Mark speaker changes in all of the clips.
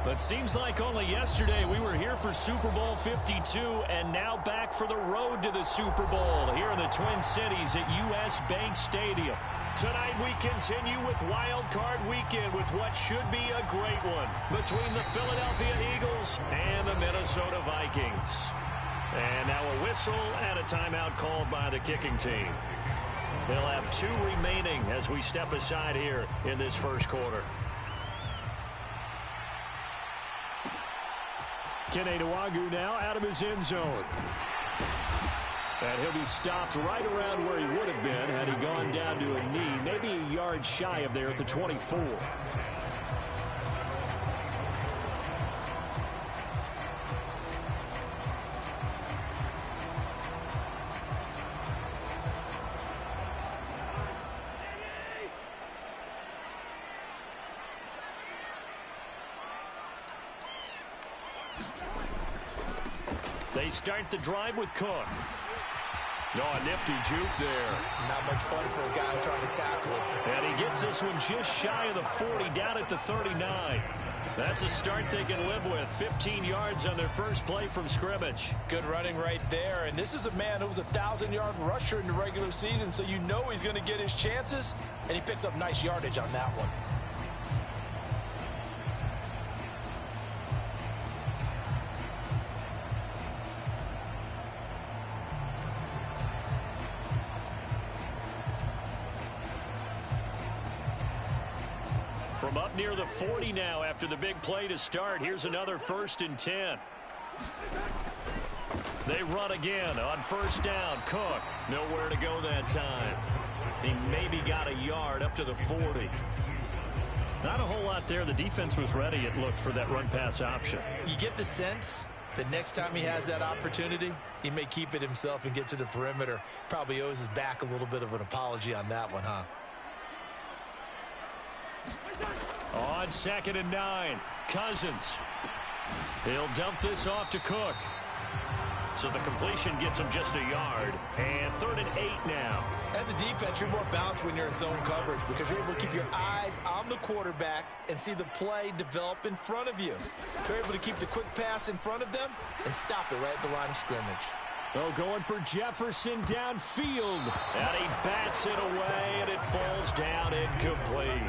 Speaker 1: It seems like only yesterday we were here for Super Bowl 52 and now back for the road to the Super Bowl here in the Twin Cities at US Bank Stadium. Tonight we continue with Wild Card Weekend with what should be a great one between the Philadelphia Eagles and the Minnesota Vikings. And now a whistle and a timeout called by the kicking team. They'll have 2 remaining as we step aside here in this first quarter. Kene Nwagu now out of his end zone. And he'll be stopped right around where he would have been had he gone down to a knee, maybe a yard shy of there at the 24. They start the drive with Cook. Oh, a nifty juke there.
Speaker 2: Not much fun for a guy trying to tackle it.
Speaker 1: And he gets this one just shy of the 40, down at the 39. That's a start they can live with. 15 yards on their first play from scrimmage.
Speaker 2: Good running right there. And this is a man who was a 1,000-yard rusher in the regular season, so you know he's going to get his chances, and he picks up nice yardage on that one.
Speaker 1: From up near the 40 now after the big play to start. Here's another 1st and 10. They run again on 1st down. Cook, nowhere to go that time. He maybe got a yard up to the 40. Not a whole lot there. The defense was ready, it looked, for that run-pass option.
Speaker 2: You get the sense that next time he has that opportunity, he may keep it himself and get to the perimeter. Probably owes his back a little bit of an apology on that one, huh?
Speaker 1: On 2nd and 9, Cousins. He'll dump this off to Cook. So the completion gets him just a yard. And 3rd and 8 now.
Speaker 2: As a defense, you're more balanced when you're in zone coverage because you're able to keep your eyes on the quarterback and see the play develop in front of you. You're able to keep the quick pass in front of them and stop it right at the line of scrimmage.
Speaker 1: Oh, going for Jefferson downfield. And he bats it away, and it falls down incomplete.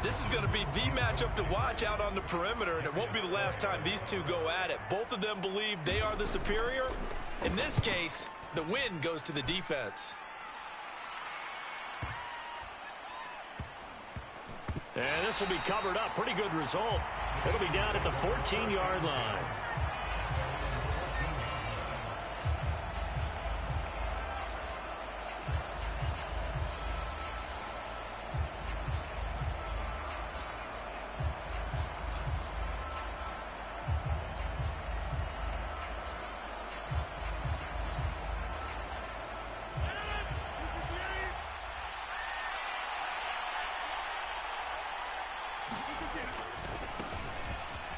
Speaker 2: This is going to be the matchup to watch out on the perimeter, and it won't be the last time these two go at it. Both of them believe they are the superior. In this case, the win goes to the defense.
Speaker 1: And this will be covered up. Pretty good result. It'll be down at the 14-yard line.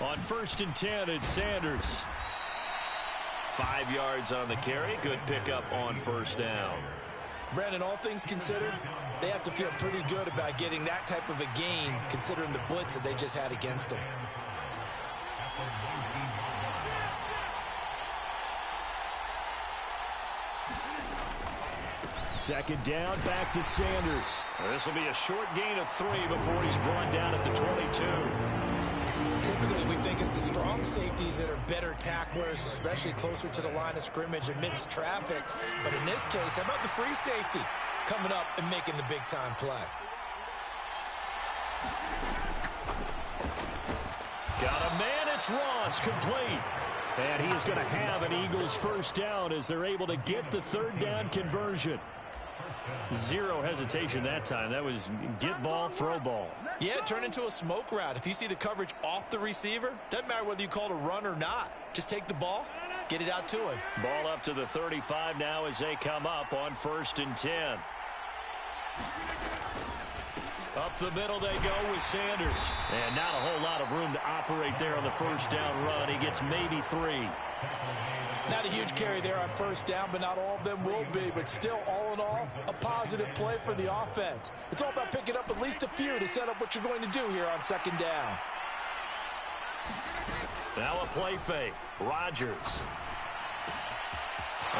Speaker 1: On 1st and 10, it's Sanders. 5 yards on the carry. Good pickup on 1st down.
Speaker 2: Brandon, all things considered, they have to feel pretty good about getting that type of a gain considering the blitz that they just had against them.
Speaker 1: Second down, back to Sanders. This will be a short gain of 3 before he's brought down at the 22.
Speaker 2: Typically, we think it's the strong safeties that are better tacklers, especially closer to the line of scrimmage amidst traffic. But in this case, how about the free safety coming up and making the big-time play?
Speaker 1: Got a man, it's Ross, complete. And he is going to have an Eagles 1st down as they're able to get the 3rd down conversion. Zero hesitation that time. That was get ball, throw ball.
Speaker 2: Yeah, it turned into a smoke route. If you see the coverage off the receiver, doesn't matter whether you call it a run or not. Just take the ball, get it out to him.
Speaker 1: Ball up to the 35 now as they come up on 1st and 10. Up the middle they go with Sanders. And not a whole lot of room to operate there on the 1st down run. He gets maybe 3.
Speaker 2: Not a huge carry there on 1st down, but not all of them will be. But still, all in all, a positive play for the offense. It's all about picking up at least a few to set up what you're going to do here on 2nd down.
Speaker 1: Now a play fake. Rodgers.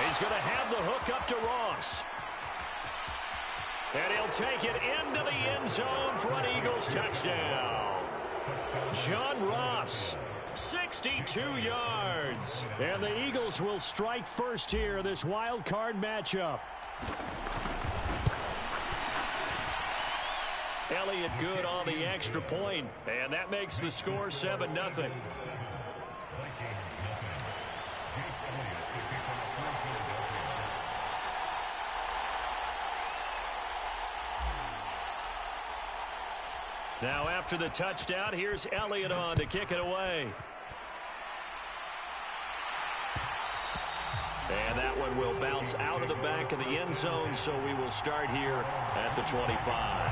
Speaker 1: He's going to have the hook up to Ross. And he'll take it into the end zone for an Eagles touchdown. John Ross, 62 yards. And the Eagles will strike first here in this wild card matchup. Elliott good on the extra point, and that makes the score 7-0. Now after the touchdown, here's Elliott on to kick it away. And that one will bounce out of the back of the end zone, so we will start here at the 25.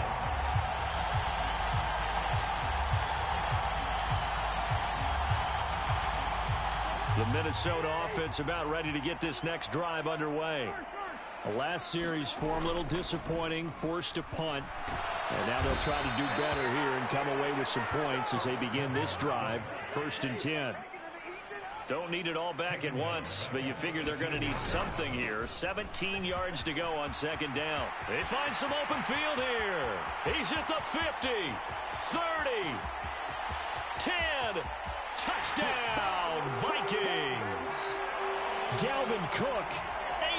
Speaker 1: The Minnesota offense about ready to get this next drive underway. The last series form a little disappointing, forced a punt. And now they'll try to do better here and come away with some points as they begin this drive, 1st and 10. Don't need it all back at once, but you figure they're going to need something here. 17 yards to go on 2nd down. They find some open field here. He's at the 50, 30, 10. Touchdown, Vikings. Dalvin Cook,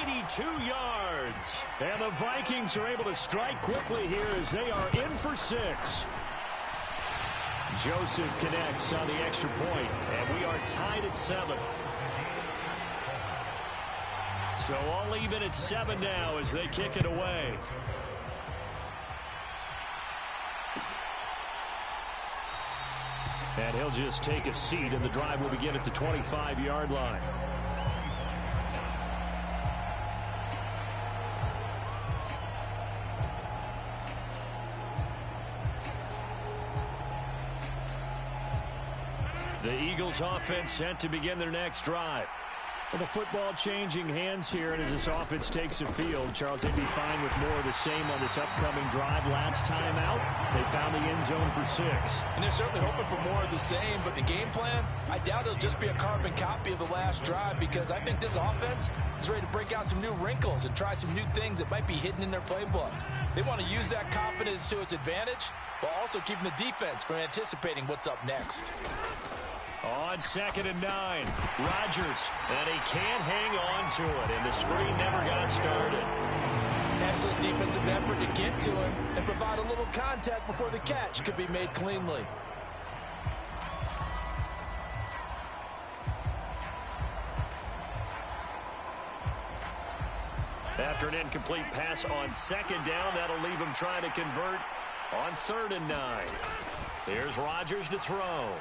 Speaker 1: 82 yards. And the Vikings are able to strike quickly here as they are in for 6. Joseph connects on the extra point, and we are tied at 7. So all even at 7 now as they kick it away. And he'll just take a seat, and the drive will begin at the 25-yard line. The Eagles offense set to begin their next drive. Well, the football changing hands here, and as this offense takes the field, Charles, they'd be fine with more of the same on this upcoming drive. Last time out, they found the end zone for 6.
Speaker 2: And they're certainly hoping for more of the same, but the game plan, I doubt it'll just be a carbon copy of the last drive, because I think this offense is ready to break out some new wrinkles and try some new things that might be hidden in their playbook. They want to use that confidence to its advantage, while also keeping the defense from anticipating what's up next.
Speaker 1: On 2nd and 9, Rodgers, and he can't hang on to it, and the screen never got started.
Speaker 2: Excellent defensive effort to get to him and provide a little contact before the catch could be made cleanly.
Speaker 1: After an incomplete pass on 2nd down, that'll leave him trying to convert on 3rd and 9. Here's Rodgers to throw.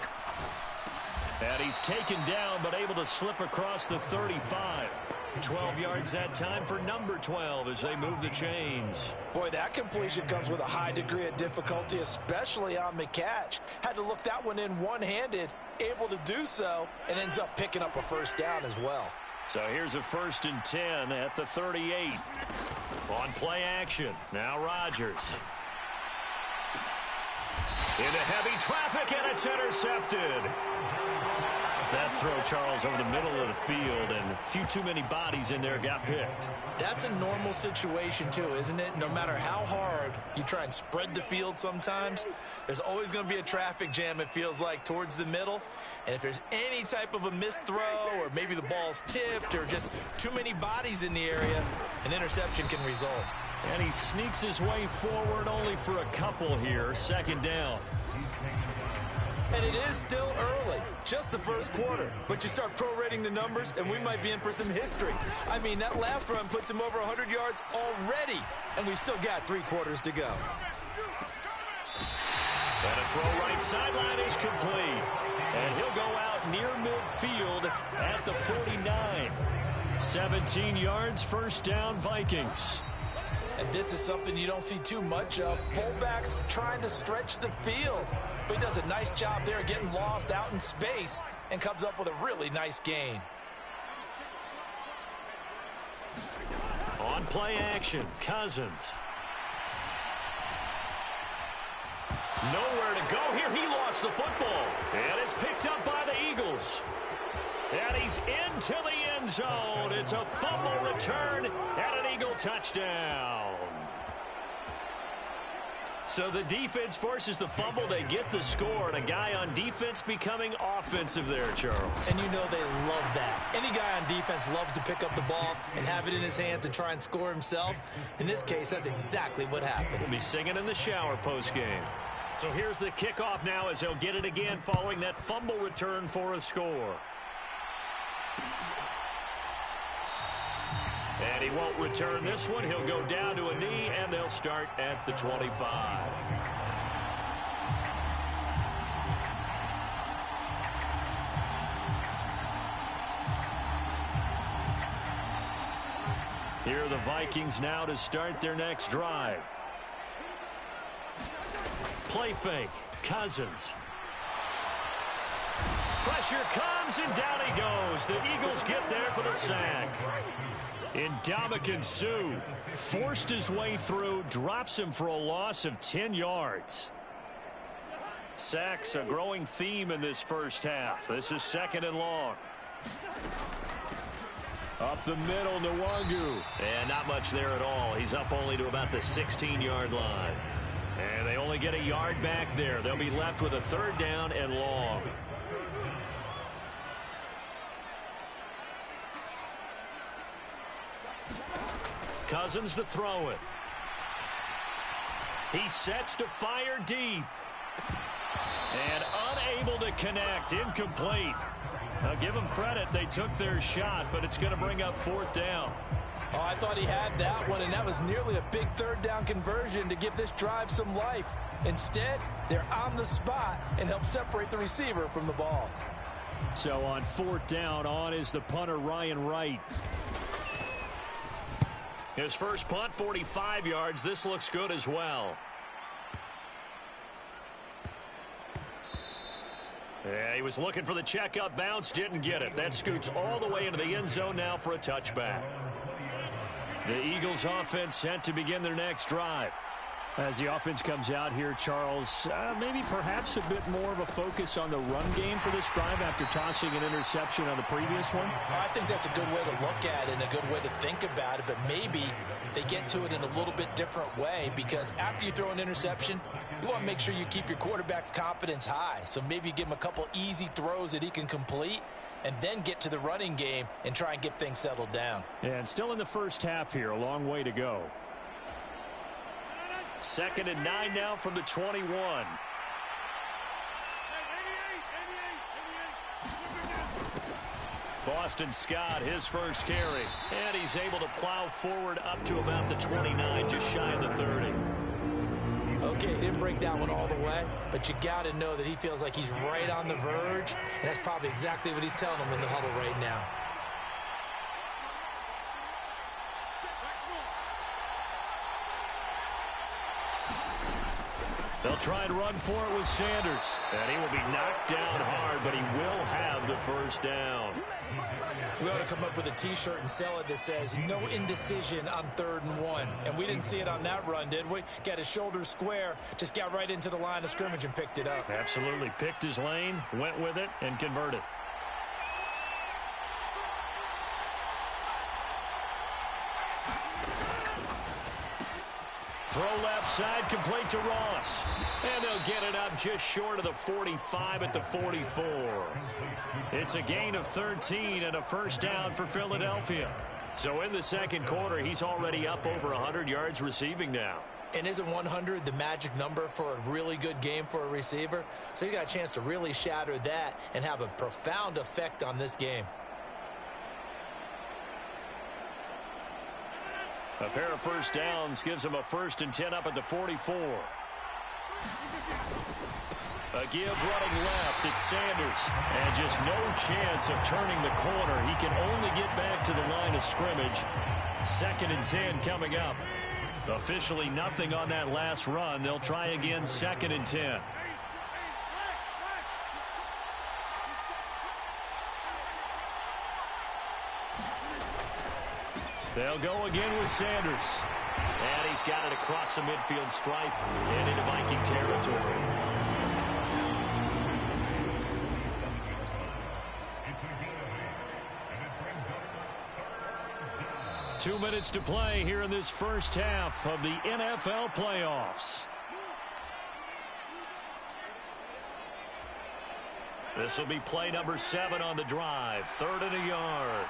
Speaker 1: And he's taken down, but able to slip across the 35. 12 yards that time for number 12 as they move the chains.
Speaker 2: Boy, that completion comes with a high degree of difficulty, especially on the catch. Had to look that one in one-handed, able to do so, and ends up picking up a 1st down as well.
Speaker 1: So here's a 1st and 10 at the 38. On play action, now Rodgers. Into heavy traffic, and it's intercepted. That throw, Charles, over the middle of the field, and a few too many bodies in there got picked.
Speaker 2: That's a normal situation, too, isn't it? No matter how hard you try and spread the field sometimes, there's always going to be a traffic jam, it feels like, towards the middle. And if there's any type of a missed throw, or maybe the ball's tipped, or just too many bodies in the area, an interception can result.
Speaker 1: And he sneaks his way forward only for a couple here, 2nd down.
Speaker 2: And it is still early, just the 1st quarter. But you start prorating the numbers, and we might be in for some history. I mean, that last run puts him over 100 yards already, and we've still got 3 quarters to go.
Speaker 1: And a throw right sideline is complete. And he'll go out near midfield at the 49. 17 yards, 1st down, Vikings.
Speaker 2: And this is something you don't see too much of. Fullbacks trying to stretch the field. But he does a nice job there getting lost out in space and comes up with a really nice gain.
Speaker 1: On play action, Cousins. Nowhere to go here. He lost the football. And it's picked up by the Eagles. And he's into the end zone. It's a fumble return and an Eagle touchdown. So the defense forces the fumble. They get the score, and a guy on defense becoming offensive there, Charles.
Speaker 2: And you know they love that. Any guy on defense loves to pick up the ball and have it in his hands and try and score himself. In this case, that's exactly what happened.
Speaker 1: We'll be singing in the shower post-game. So here's the kickoff now as he'll get it again following that fumble return for a score. And he won't return this one. He'll go down to a knee, and they'll start at the 25. Here are the Vikings now to start their next drive. Play fake. Cousins. Pressure comes, and down he goes. The Eagles get there for the sack. Ndamukong Suh forced his way through, drops him for a loss of 10 yards. Sacks a growing theme in this first half. This is 2nd and long. Up the middle, Nwangu. And not much there at all. He's up only to about the 16-yard line. And they only get a yard back there. They'll be left with a 3rd down and long. Cousins to throw it. He sets to fire deep. And unable to connect. Incomplete. Now give them credit. They took their shot, but it's going to bring up 4th down.
Speaker 2: Oh, I thought he had that one, and that was nearly a big 3rd down conversion to give this drive some life. Instead, they're on the spot and help separate the receiver from the ball.
Speaker 1: So on 4th down, on is the punter, Ryan Wright. His first punt, 45 yards. This looks good as well. Yeah, he was looking for the checkup bounce, didn't get it. That scoots all the way into the end zone now for a touchback. The Eagles offense set to begin their next drive. As the offense comes out here, Charles, maybe perhaps a bit more of a focus on the run game for this drive after tossing an interception on the previous one?
Speaker 2: I think that's a good way to look at it and a good way to think about it, but maybe they get to it in a little bit different way, because after you throw an interception, you want to make sure you keep your quarterback's confidence high. So maybe give him a couple easy throws that he can complete, and then get to the running game and try and get things settled down.
Speaker 1: And still in the first half here, a long way to go. 2nd and 9 now from the 21. Boston Scott, his first carry. And he's able to plow forward up to about the 29, just shy of the 30.
Speaker 2: Okay, he didn't break that one all the way, but you got to know that he feels like he's right on the verge, and that's probably exactly what he's telling them in the huddle right now.
Speaker 1: They'll try and run for it with Sanders. And he will be knocked down hard, but he will have the first down.
Speaker 2: We ought to come up with a T-shirt and sell it that says, no indecision on 3rd and 1. And we didn't see it on that run, did we? Got his shoulders square, just got right into the line of scrimmage and picked it up.
Speaker 1: Absolutely. Picked his lane, went with it, and converted. Throw left side, complete to Ross. And they'll get it up just short of the 45 at the 44. It's a gain of 13 and a first down for Philadelphia. So in the second quarter, he's already up over 100 yards receiving now.
Speaker 2: And isn't 100 the magic number for a really good game for a receiver? So he got a chance to really shatter that and have a profound effect on this game.
Speaker 1: A pair of first downs gives him a 1st and 10 up at the 44. A give running left. It's Sanders. And just no chance of turning the corner. He can only get back to the line of scrimmage. 2nd and 10 coming up. Officially nothing on that last run. They'll try again 2nd and 10. They'll go again with Sanders. And he's got it across the midfield stripe and into Viking territory. Two minutes to play here in this first half of the NFL playoffs. This will be play number 7 on the drive. 3rd and a yard.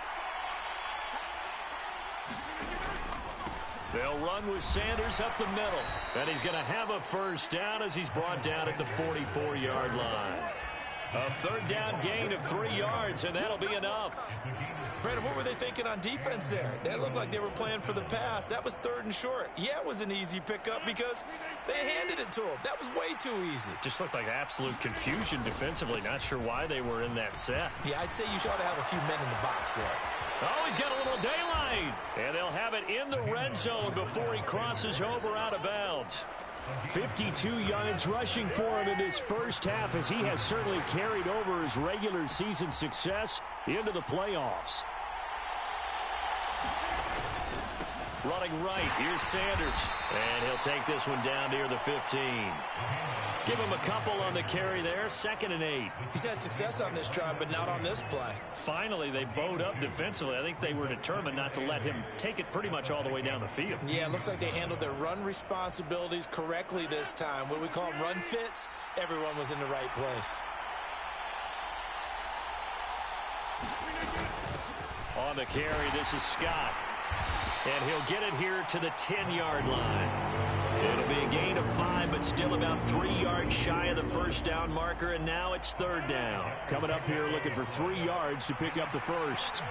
Speaker 1: They'll run with Sanders up the middle. And he's going to have a first down as he's brought down at the 44-yard line. A 3rd down gain of 3 yards, and that'll be enough.
Speaker 2: Brandon, what were they thinking on defense there? They looked like they were playing for the pass. That was 3rd and short. Yeah, it was an easy pickup because they handed it to him. That was way too easy.
Speaker 1: Just looked like absolute confusion defensively. Not sure why they were in that set.
Speaker 2: Yeah, I'd say you ought to have a few men in the box there.
Speaker 1: Oh, he's got a little daylight. And they'll have it in the red zone before he crosses over out of bounds. 52 yards rushing for him in this first half as he has certainly carried over his regular season success into the playoffs. Running right, here's Sanders. And he'll take this one down near the 15. Give him a couple on the carry there, 2nd and 8.
Speaker 2: He's had success on this drive, but not on this play.
Speaker 1: Finally, they bowed up defensively. I think they were determined not to let him take it pretty much all the way down the field.
Speaker 2: Yeah, it looks like they handled their run responsibilities correctly this time. What we call them run fits, everyone was in the right place.
Speaker 1: On the carry, this is Scott. And he'll get it here to the 10-yard line. It'll be a gain of 5, but still about 3 yards shy of the first down marker, and now it's 3rd down. Coming up here looking for 3 yards to pick up the first.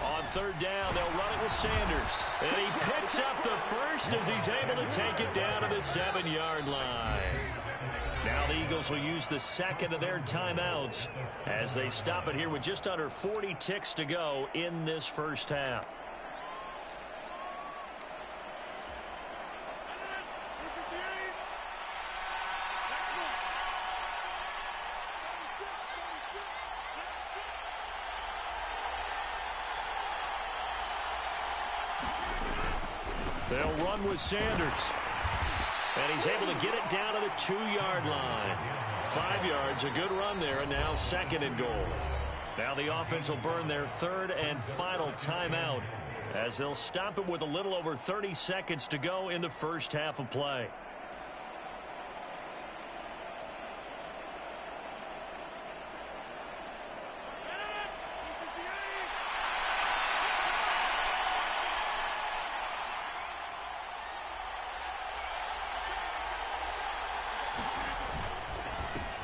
Speaker 1: On 3rd down, they'll run it with Sanders. And he picks up the first as he's able to take it down to the 7-yard line. Now the Eagles will use the 2nd of their timeouts as they stop it here with just under 40 ticks to go in this first half. They'll run with Sanders. And he's able to get it down to the 2-yard line. 5 yards, a good run there, and now 2nd and goal. Now the offense will burn their 3rd and final timeout as they'll stop it with a little over 30 seconds to go in the first half of play.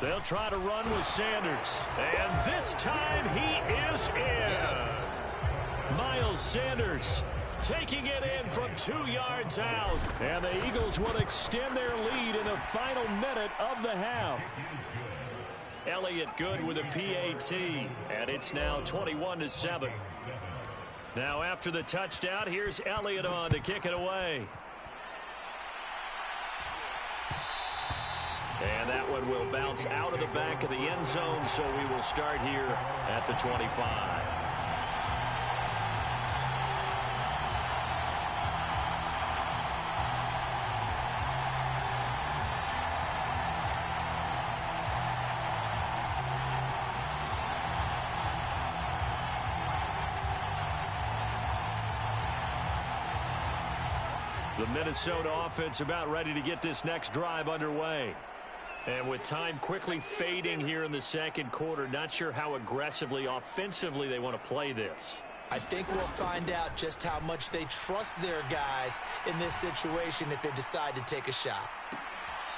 Speaker 1: They'll try to run with Sanders. And this time he is in. Yes. Miles Sanders taking it in from 2 yards out. And the Eagles will extend their lead in the final minute of the half. Elliott good with a PAT. And it's now 21-7. Now after the touchdown, here's Elliott on to kick it away. And that one will bounce out of the back of the end zone, so we will start here at the 25. The Minnesota offense about ready to get this next drive underway. And with time quickly fading here in the second quarter, not sure how aggressively, offensively they want to play this.
Speaker 2: I think we'll find out just how much they trust their guys in this situation if they decide to take a shot.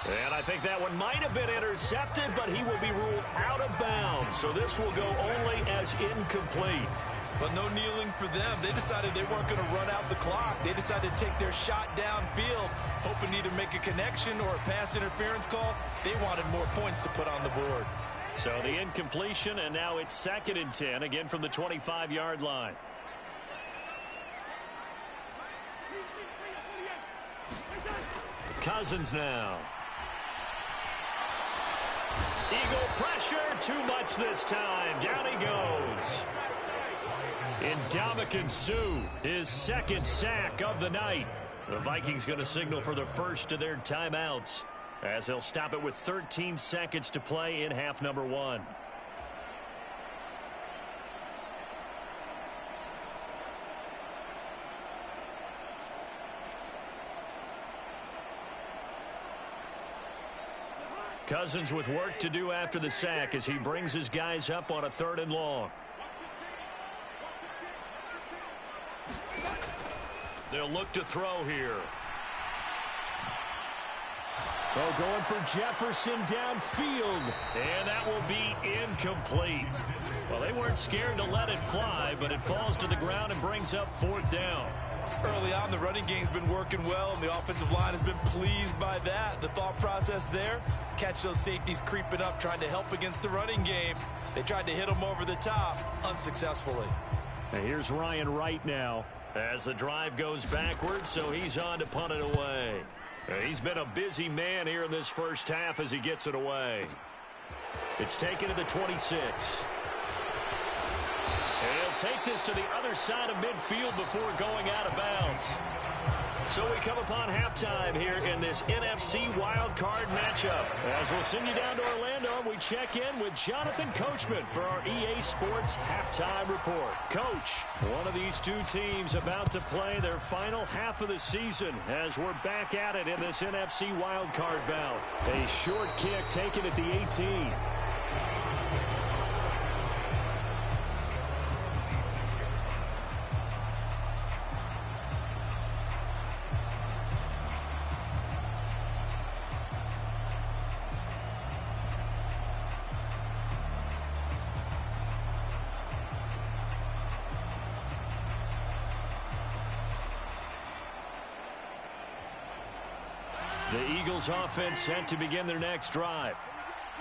Speaker 1: And I think that one might have been intercepted, but he will be ruled out of bounds. So this will go only as incomplete.
Speaker 2: But no kneeling for them. They decided they weren't going to run out the clock. They decided to take their shot downfield, hoping to either make a connection or a pass interference call. They wanted more points to put on the board.
Speaker 1: So the incompletion, and now it's 2nd and 10, again from the 25-yard line. Cousins now. Eagle pressure, too much this time. Down he goes. Ndamukong Suh, his second sack of the night. The Vikings going to signal for the first of their timeouts as they'll stop it with 13 seconds to play in half number 1. Cousins with work to do after the sack as he brings his guys up on a 3rd and long. They'll look to throw here. Oh, going for Jefferson downfield. And that will be incomplete. Well, they weren't scared to let it fly, but it falls to the ground and brings up 4th down.
Speaker 2: Early on, the running game's been working well, and the offensive line has been pleased by that. The thought process there, catch those safeties creeping up, trying to help against the running game. They tried to hit them over the top, unsuccessfully.
Speaker 1: And here's Ryan Wright now as the drive goes backwards, so he's on to punt it away. He's been a busy man here in this first half as he gets it away. It's taken to the 26. And he'll take this to the other side of midfield before going out of bounds. So we come upon halftime here in this NFC wildcard matchup. As we'll send you down to Orlando, we check in with Jonathan Coachman for our EA Sports Halftime Report. Coach, one of these two teams about to play their final half of the season as we're back at it in this NFC wildcard bout. A short kick taken at the 18. The Eagles offense set to begin their next drive.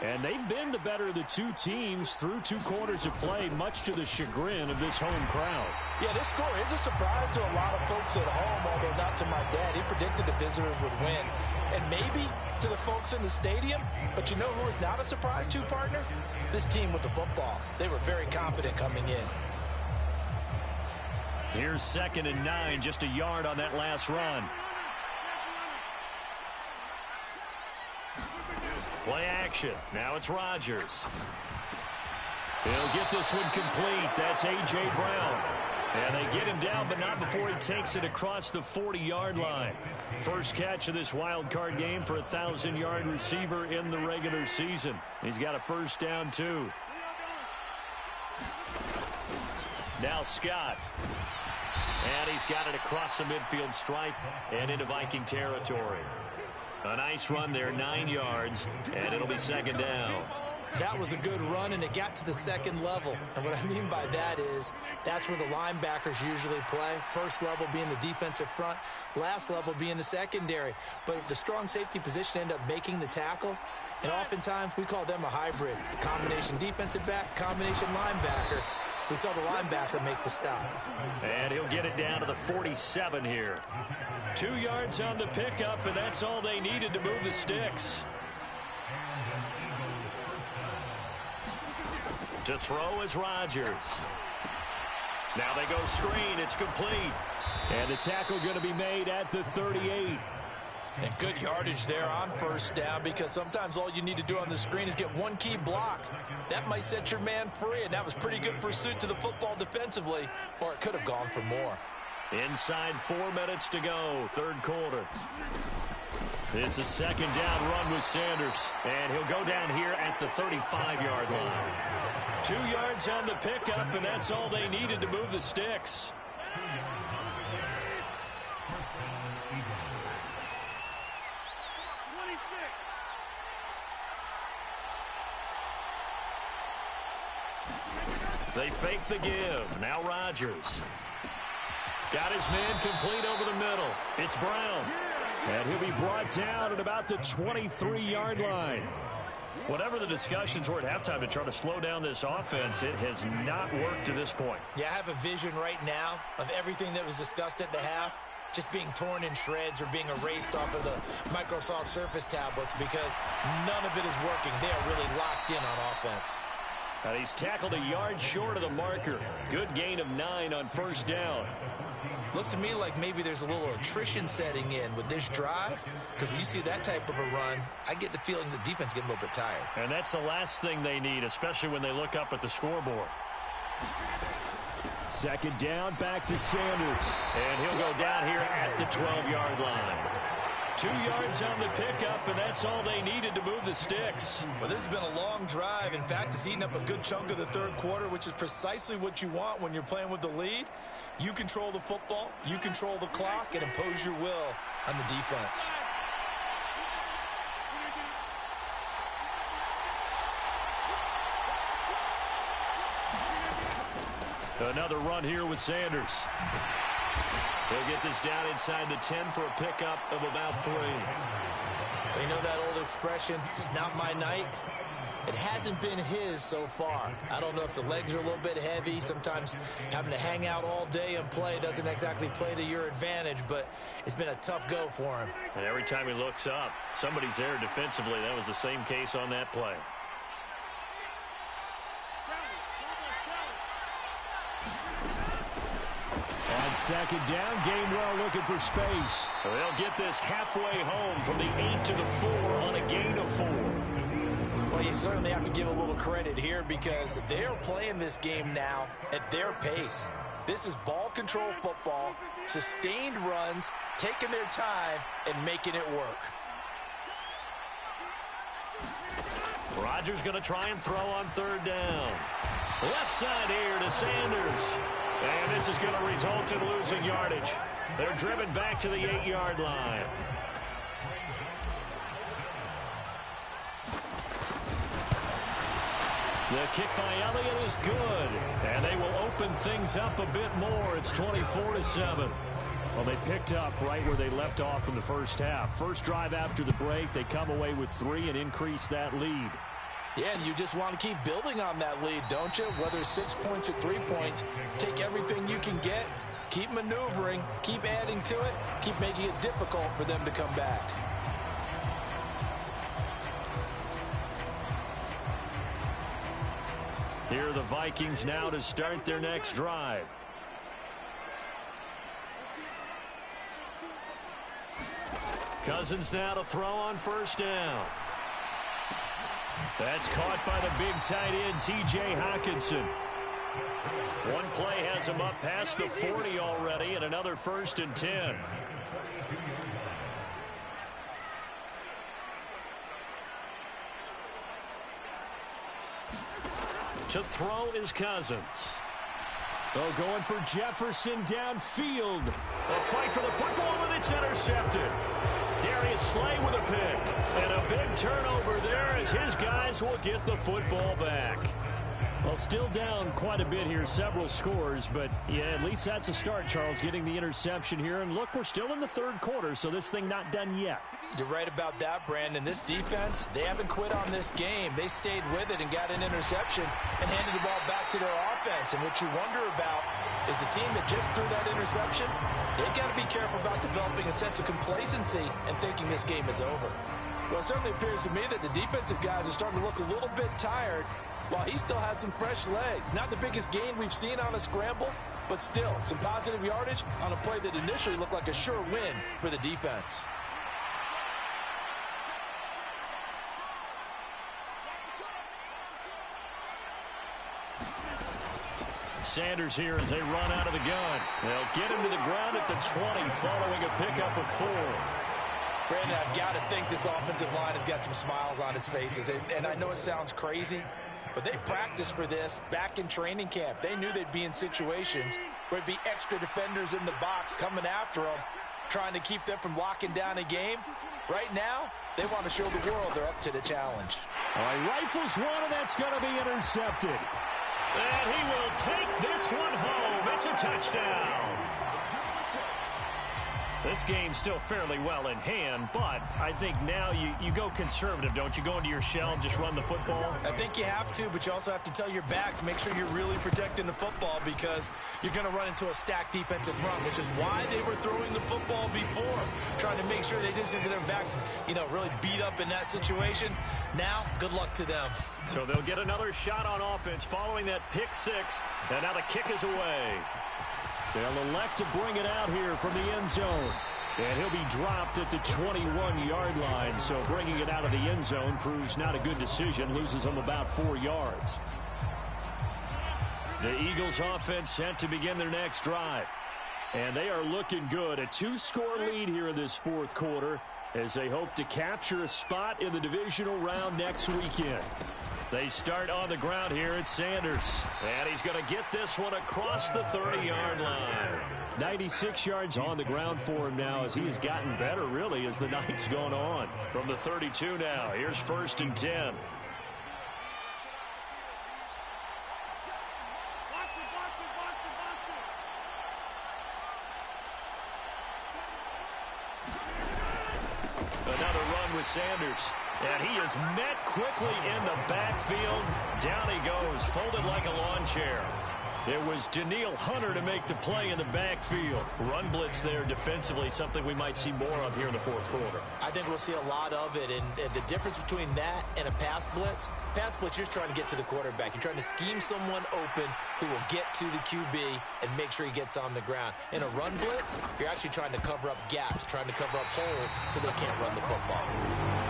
Speaker 1: And they've been the better of the two teams through 2 quarters of play, much to the chagrin of this home crowd.
Speaker 2: Yeah, this score is a surprise to a lot of folks at home, although not to my dad. He predicted the visitors would win. And maybe to the folks in the stadium. But you know who is not a surprise to, partner? This team with the football. They were very confident coming in.
Speaker 1: Here's 2nd and 9, just a yard on that last run. Play action. Now it's Rodgers. He'll get this one complete. That's A.J. Brown. And they get him down, but not before he takes it across the 40-yard line. First catch of this wild card game for a 1,000-yard receiver in the regular season. He's got a first down, too. Now Scott. And he's got it across the midfield stripe and into Viking territory. A nice run there, 9 yards, and it'll be 2nd down.
Speaker 2: That was a good run, and it got to the 2nd level. And what I mean by that is that's where the linebackers usually play. First level being the defensive front, last level being the secondary. But the strong safety position ended up making the tackle, and oftentimes we call them a hybrid. Combination defensive back, combination linebacker. We saw the linebacker make the stop.
Speaker 1: And he'll get it down to the 47 here. 2 yards on the pickup, and that's all they needed to move the sticks. To throw is Rodgers. Now they go screen. It's complete. And the tackle going to be made at the 38.
Speaker 2: And good yardage there on first down, because sometimes all you need to do on the screen is get one key block. That might set your man free, and that was pretty good pursuit to the football defensively, or it could have gone for more.
Speaker 1: Inside 4 minutes to go, 3rd quarter. It's a 2nd down run with Sanders, and he'll go down here at the 35-yard line. 2 yards on the pickup, and that's all they needed to move the sticks. They fake the give. Now Rodgers. Got his man complete over the middle. It's Brown. And he'll be brought down at about the 23-yard line. Whatever the discussions were at halftime to try to slow down this offense, it has not worked to this point.
Speaker 2: Yeah, I have a vision right now of everything that was discussed at the half just being torn in shreds or being erased off of the Microsoft Surface tablets, because none of it is working. They are really locked in on offense.
Speaker 1: And he's tackled a yard short of the marker. Good gain of 9 on first down.
Speaker 2: Looks to me like maybe there's a little attrition setting in with this drive, because when you see that type of a run, I get the feeling the defense getting a little bit tired.
Speaker 1: And that's the last thing they need, especially when they look up at the scoreboard. Second down, back to Sanders. And he'll go down here at the 12-yard line. 2 yards on the pickup, and that's all they needed to move the sticks.
Speaker 2: Well, this has been a long drive. In fact, it's eaten up a good chunk of the third quarter, which is precisely what you want when you're playing with the lead. You control the football, you control the clock, and impose your will on the defense.
Speaker 1: Another run here with Sanders. He'll get this down inside the 10 for a pickup of about 3.
Speaker 2: You know that old expression, it's not my night? It hasn't been his so far. I don't know if the legs are a little bit heavy. Sometimes having to hang out all day and play doesn't exactly play to your advantage, but it's been a tough go for him.
Speaker 1: And every time he looks up, somebody's there defensively. That was the same case on that play. On second down, Gainwell looking for space. They'll get this halfway home from the 8 to the 4 on a gain of 4.
Speaker 2: Well, you certainly have to give a little credit here because they're playing this game now at their pace. This is ball control football, sustained runs, taking their time, and making it work.
Speaker 1: Rodgers going to try and throw on third down. Left side here to Sanders. And this is going to result in losing yardage. They're driven back to the 8-yard line. The kick by Elliott is good. And they will open things up a bit more. It's 24-7. Well, they picked up right where they left off in the first half. First drive after the break, they come away with 3 and increase that lead.
Speaker 2: Yeah, and you just want to keep building on that lead, don't you? Whether it's 6 points or 3 points, take everything you can get, keep maneuvering, keep adding to it, keep making it difficult for them to come back.
Speaker 1: Here are the Vikings now to start their next drive. Cousins now to throw on first down. That's caught by the big tight end, T.J. Hockenson. One play has him up past the 40 already, and another 1st and 10. To throw is Cousins. Oh, going for Jefferson downfield. A fight for the football, and it's intercepted. Darius Slay with a pick. And a big turnover there as his guys will get the football back. Well, still down quite a bit here, several scores, but yeah, at least that's a start, Charles, getting the interception here. And look, we're still in the third quarter, so this thing not done yet.
Speaker 2: You're right about that, Brandon. This defense, they haven't quit on this game. They stayed with it and got an interception and handed the ball back to their offense. And what you wonder about is the team that just threw that interception, they've got to be careful about developing a sense of complacency and thinking this game is over. Well, it certainly appears to me that the defensive guys are starting to look a little bit tired while he still has some fresh legs. Not the biggest gain we've seen on a scramble, but still some positive yardage on a play that initially looked like a sure win for the defense.
Speaker 1: Sanders here as they run out of the gun. They'll get him to the ground at the 20 following a pickup of 4.
Speaker 2: Brandon, I've got to think this offensive line has got some smiles on its faces. And I know it sounds crazy, but they practiced for this back in training camp. They knew they'd be in situations where it'd be extra defenders in the box coming after them, trying to keep them from locking down a game. Right now, they want to show the world they're up to the challenge.
Speaker 1: All right, rifles one, and that's going to be intercepted. And he will take this one home. It's a touchdown. This game's still fairly well in hand, but I think now you go conservative, don't you? Go into your shell and just run the football?
Speaker 2: I think you have to, but you also have to tell your backs, make sure you're really protecting the football because you're going to run into a stacked defensive front, which is why they were throwing the football before, trying to make sure they just didn't get their backs, really beat up in that situation. Now, good luck to them.
Speaker 1: So they'll get another shot on offense following that pick six, and now the kick is away. They'll elect to bring it out here from the end zone. And he'll be dropped at the 21-yard line. So bringing it out of the end zone proves not a good decision. Loses them about 4 yards. The Eagles offense set to begin their next drive. And they are looking good. A 2-score lead here in this fourth quarter as they hope to capture a spot in the divisional round next weekend. They start on the ground here at Sanders. And he's going to get this one across the 30-yard line. 96 yards on the ground for him now as he has gotten better, really, as the night's gone on. From the 32 now, here's 1st and 10. Another run with Sanders. And he is met quickly in the backfield. Down he goes, folded like a lawn chair. It was Daniil Hunter to make the play in the backfield. Run blitz there defensively, something we might see more of here in the fourth quarter.
Speaker 2: I think we'll see a lot of it, and the difference between that and a pass blitz, you're just trying to get to the quarterback. You're trying to scheme someone open who will get to the QB and make sure he gets on the ground. In a run blitz, you're actually trying to cover up gaps, trying to cover up holes so they can't run the football.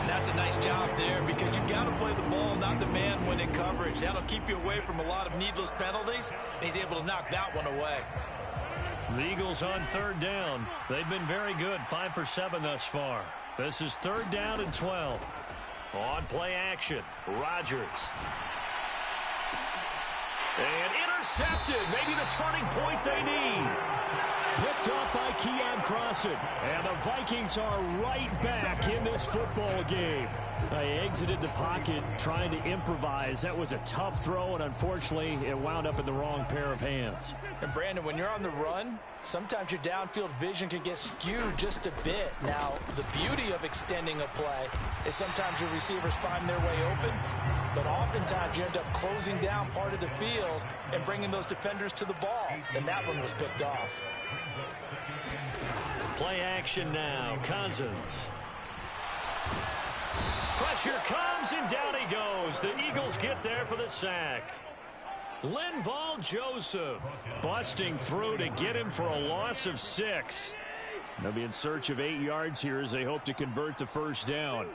Speaker 2: And that's a nice job there because you've got to play the ball, not the man when in coverage. That'll keep you away from a lot of needless penalties, and he's able to knock that one away.
Speaker 1: The Eagles on 3rd down. They've been very good, 5 for 7 thus far. This is 3rd down and 12. On play action, Rodgers. And intercepted, maybe the turning point they need. Picked off by Keon Crossan. And the Vikings are right back in this football game. They exited the pocket trying to improvise. That was a tough throw, and unfortunately, it wound up in the wrong pair of hands.
Speaker 2: And Brandon, when you're on the run, sometimes your downfield vision can get skewed just a bit. Now, the beauty of extending a play is sometimes your receivers find their way open, but oftentimes you end up closing down part of the field and bringing those defenders to the ball, and that one was picked off.
Speaker 1: Play action now, Cousins. Pressure comes, and down he goes. The Eagles get there for the sack. Linval Joseph busting through to get him for a loss of 6. They'll be in search of 8 yards here as they hope to convert the first down.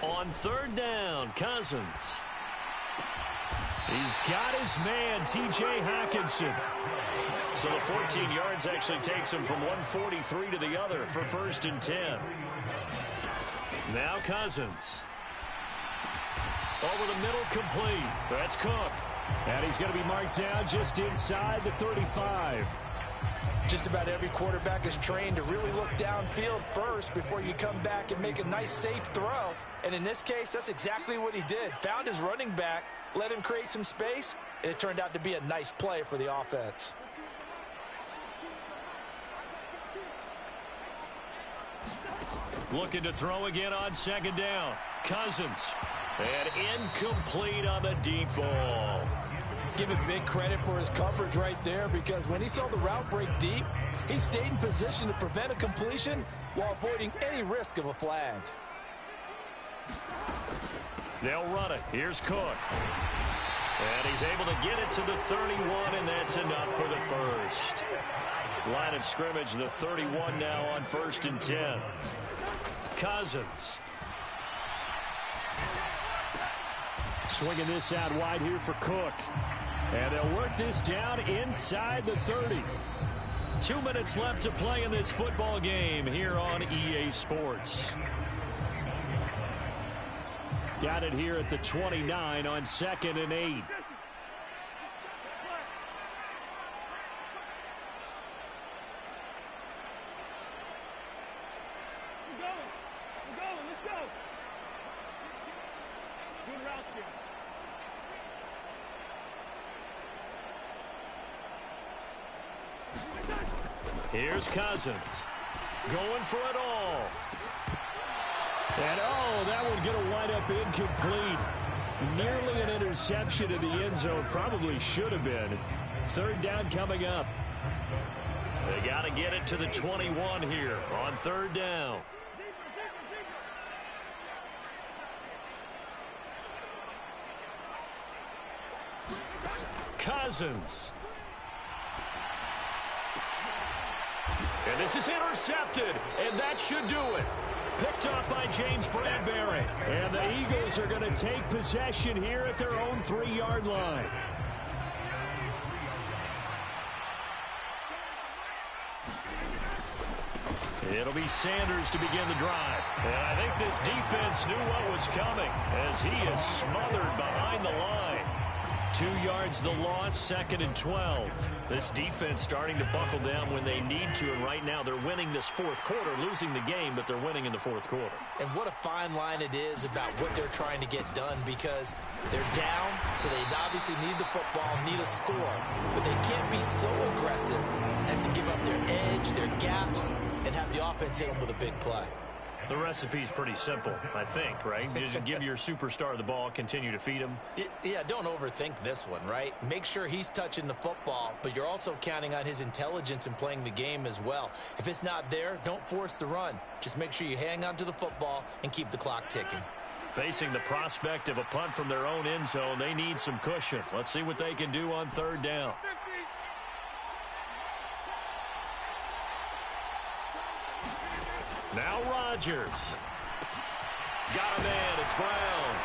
Speaker 1: On 3rd down, Cousins. He's got his man, T.J. Hockenson. So the 14 yards actually takes him from 143 to the other for 1st and 10. Now Cousins. Over the middle, complete. That's Cook. And he's going to be marked down just inside the 35.
Speaker 2: Just about every quarterback is trained to really look downfield first before you come back and make a nice, safe throw. And in this case, that's exactly what he did. Found his running back, let him create some space, and it turned out to be a nice play for the offense.
Speaker 1: Looking to throw again on 2nd down. Cousins. And incomplete on the deep ball.
Speaker 2: Give him big credit for his coverage right there because when he saw the route break deep, he stayed in position to prevent a completion while avoiding any risk of a flag.
Speaker 1: They'll run it. Here's Cook. And he's able to get it to the 31, and that's enough for the first. Line of scrimmage, the 31 now on 1st and 10. Cousins. Swinging this out wide here for Cook. And they'll work this down inside the 30. 2 minutes left to play in this football game here on EA Sports. Got it here at the 29 on 2nd and 8. Here's Cousins. Going for it all. And, oh, that one going to wind up incomplete. Nearly an interception in the end zone. Probably should have been. Third down coming up. They got to get it to the 21 here on third down. Cousins. And this is intercepted, and that should do it. Picked up by James Bradbury. And the Eagles are going to take possession here at their own 3-yard line. It'll be Sanders to begin the drive. And I think this defense knew what was coming as he is smothered behind the line. 2 yards the loss, 2nd and 12. This defense starting to buckle down when they need to, and right now they're winning this fourth quarter, losing the game, but they're winning in the fourth quarter.
Speaker 2: And what a fine line it is about what they're trying to get done, because they're down, so they obviously need the football, need a score, but they can't be so aggressive as to give up their edge, their gaps, and have the offense hit them with a big play.
Speaker 1: The recipe's pretty simple, I think, right? Just give your superstar the ball, continue to feed him.
Speaker 2: Yeah, don't overthink this one, right? Make sure he's touching the football, but you're also counting on his intelligence in playing the game as well. If it's not there, don't force the run. Just make sure you hang on to the football and keep the clock ticking.
Speaker 1: Facing the prospect of a punt from their own end zone, they need some cushion. Let's see what they can do on third down. Now Rodgers. Got a man. It's Brown.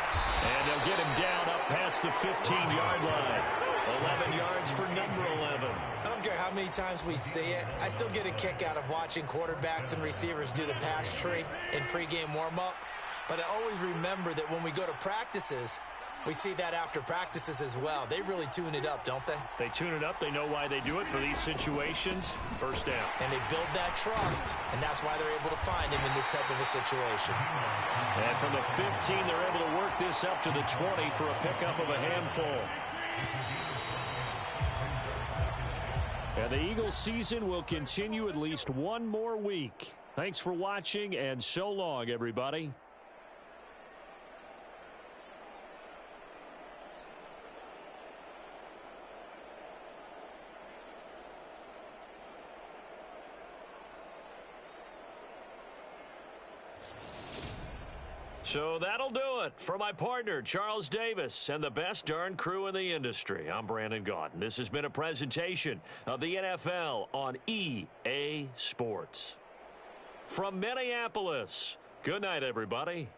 Speaker 1: And they'll get him down up past the 15-yard line. 11 yards for number 11.
Speaker 2: I don't care how many times we see it. I still get a kick out of watching quarterbacks and receivers do the pass tree in pregame warm-up. But I always remember that when we go to practices, we see that after practices as well. They really tune it up, don't they?
Speaker 1: They tune it up. They know why they do it for these situations. First down.
Speaker 2: And they build that trust, and that's why they're able to find him in this type of a situation.
Speaker 1: And from the 15, they're able to work this up to the 20 for a pickup of a handful. And the Eagles season will continue at least one more week. Thanks for watching, and so long, everybody. So that'll do it for my partner, Charles Davis, and the best darn crew in the industry. I'm Brandon Gaudin. This has been a presentation of the NFL on EA Sports. From Minneapolis, good night, everybody.